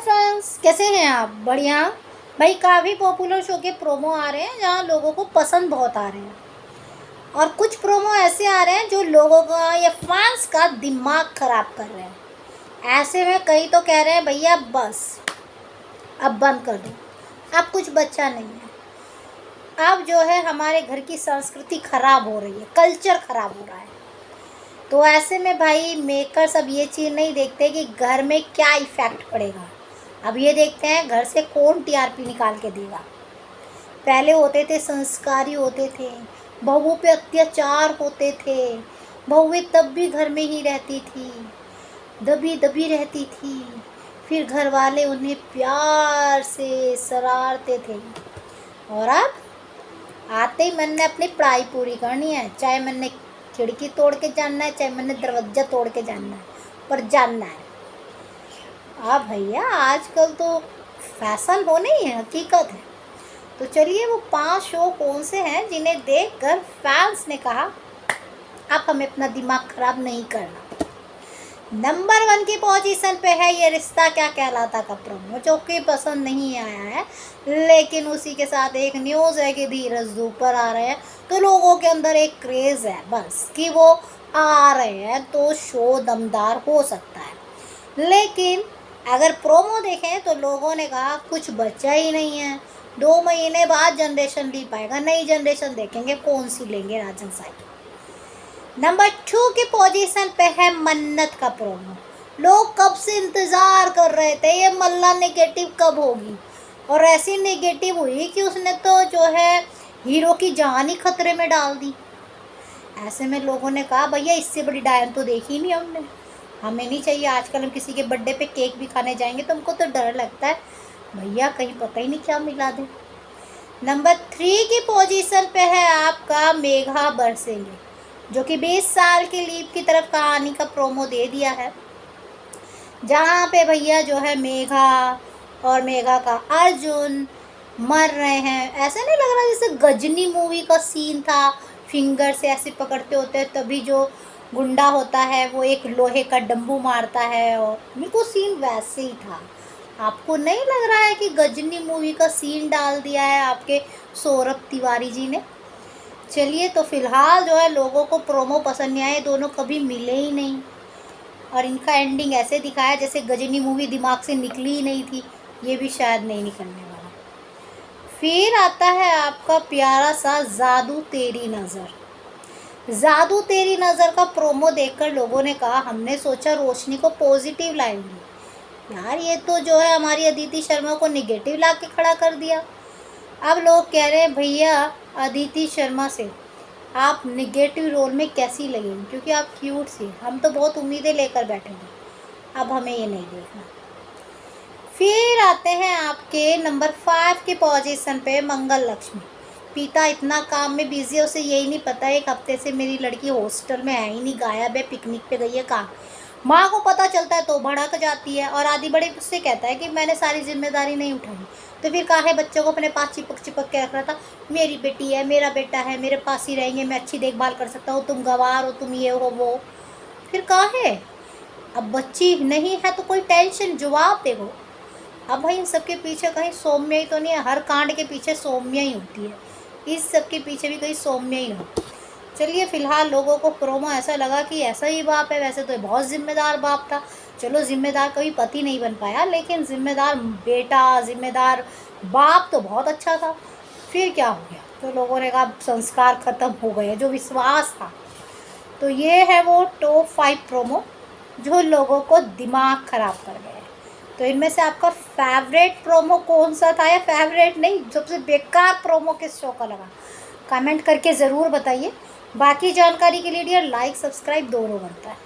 Friends, कैसे हैं आप? बढ़िया। भाई काफ़ी पॉपुलर शो के प्रोमो आ रहे हैं जहाँ लोगों को पसंद बहुत आ रहे हैं, और कुछ प्रोमो ऐसे आ रहे हैं जो लोगों का या फैंस का दिमाग ख़राब कर रहे हैं। ऐसे में कई तो कह रहे हैं भैया बस अब बंद कर दो, अब कुछ बच्चा नहीं है। अब जो है हमारे घर की संस्कृति ख़राब हो रही है, कल्चर ख़राब हो रहा है। तो ऐसे में भाई मेकर्स अब ये चीज़ नहीं देखते कि घर में क्या इफ़ेक्ट पड़ेगा। अब ये देखते हैं घर से कौन टीआरपी निकाल के देगा। पहले होते थे संस्कारी होते थे, बहुओं पे अत्याचार होते थे, बहुएं तब भी घर में ही रहती थी, दबी दबी रहती थी, फिर घर वाले उन्हें प्यार से सराहते थे। और अब आते ही मन ने अपनी पढ़ाई पूरी करनी है, चाहे मन ने खिड़की तोड़ के जानना है, चाहे मन ने दरवाजा तोड़ के जानना है, पर जानना है। भैया आजकल तो फैशन हो नहीं है, हकीकत है। तो चलिए वो 5 शो कौन से हैं जिन्हें देखकर फैंस ने कहा अब हमें अपना दिमाग ख़राब नहीं करना। नंबर 1 की पोजीशन पे है ये रिश्ता क्या कहलाता का प्रोमो, जो कि पसंद नहीं आया है, लेकिन उसी के साथ एक न्यूज़ है कि धीरज ऊपर आ रहे हैं, तो लोगों के अंदर एक क्रेज़ है बस कि वो आ रहे हैं तो शो दमदार हो सकता है। लेकिन अगर प्रोमो देखें तो लोगों ने कहा कुछ बचा ही नहीं है, 2 महीने बाद जनरेशन ली पाएगा, नई जनरेशन देखेंगे कौन सी लेंगे राजन साहब। नंबर 2 की पोजीशन पे है मन्नत का प्रोमो। लोग कब से इंतज़ार कर रहे थे ये मल्ला नेगेटिव कब होगी, और ऐसी नेगेटिव हुई कि उसने तो जो है हीरो की जान ही खतरे में डाल दी। ऐसे में लोगों ने कहा भैया इससे बड़ी डायन तो देखी नहीं हमने, हमें नहीं चाहिए। आजकल हम किसी के बर्थडे पे केक भी खाने जाएंगे तो हमको तो डर लगता है भैया कहीं पता ही नहीं क्या मिला दे। नंबर 3 की पोजीशन पे है आपका मेघा बरसेंगे, जो कि 20 साल की लीप की तरफ कहानी का प्रोमो दे दिया है, जहाँ पे भैया जो है मेघा और मेघा का अर्जुन मर रहे हैं। ऐसा नहीं लग रहा जैसे गजनी मूवी का सीन था, फिंगर से ऐसे पकड़ते होते हैं तभी जो गुंडा होता है वो एक लोहे का डंबू मारता है, और मेरे को सीन वैसे ही था। आपको नहीं लग रहा है कि गजनी मूवी का सीन डाल दिया है आपके सौरभ तिवारी जी ने? चलिए तो फिलहाल जो है लोगों को प्रोमो पसंद नहीं आए, दोनों कभी मिले ही नहीं, और इनका एंडिंग ऐसे दिखाया जैसे गजनी मूवी दिमाग से निकली ही नहीं थी, ये भी शायद नहीं निकलने वाला। फिर आता है आपका प्यारा सा जादू तेरी नज़र। जादू तेरी नज़र का प्रोमो देखकर लोगों ने कहा हमने सोचा रोशनी को पॉजिटिव लाएंगे, यार ये तो जो है हमारी अदिति शर्मा को निगेटिव ला के खड़ा कर दिया। अब लोग कह रहे हैं भैया अदिति शर्मा से आप निगेटिव रोल में कैसी लगेंगी, क्योंकि आप क्यूट सी, हम तो बहुत उम्मीदें लेकर बैठे हैं, अब हमें ये नहीं देखना। फिर आते हैं आपके नंबर 5 की पोजीशन पे मंगल लक्ष्मी। पिता इतना काम में बिजी है, उसे यही नहीं पता एक हफ्ते से मेरी लड़की हॉस्टल में है ही नहीं, गायब है, पिकनिक पे गई है कहाँ। माँ को पता चलता है तो भड़क जाती है, और आदि बड़े उससे कहता है कि मैंने सारी जिम्मेदारी नहीं उठाई, तो फिर काहे बच्चों को अपने पास चिपक चिपक के रख रहा था। मेरी बेटी है, मेरा बेटा है, मेरे पास ही रहेंगे, मैं अच्छी देखभाल कर सकता हूँ, तुम गंवार हो, तुम ये हो वो, फिर काहे? अब बच्ची नहीं है तो कोई टेंशन, जवाब देखो। अब भाई इन सबके पीछे कहीं सौम्य ही तो नहीं है, हर कांड के पीछे सौम्य ही होती है, इस सब के पीछे भी कहीं सौम्य ही हो। चलिए फिलहाल लोगों को प्रोमो ऐसा लगा कि ऐसा ही बाप है, वैसे तो बहुत जिम्मेदार बाप था। चलो जिम्मेदार कभी पति नहीं बन पाया, लेकिन जिम्मेदार बेटा, जिम्मेदार बाप तो बहुत अच्छा था। फिर क्या हो गया, तो लोगों ने कहा संस्कार ख़त्म हो गए, जो विश्वास था। तो ये है वो टॉप 5 प्रोमो जो लोगों को दिमाग ख़राब कर गए। तो इनमें से आपका फेवरेट प्रोमो कौन सा था, या फेवरेट नहीं सबसे बेकार प्रोमो किस शो का लगा, कमेंट करके ज़रूर बताइए। बाकी जानकारी के लिए लाइक सब्सक्राइब दोनों बनता है।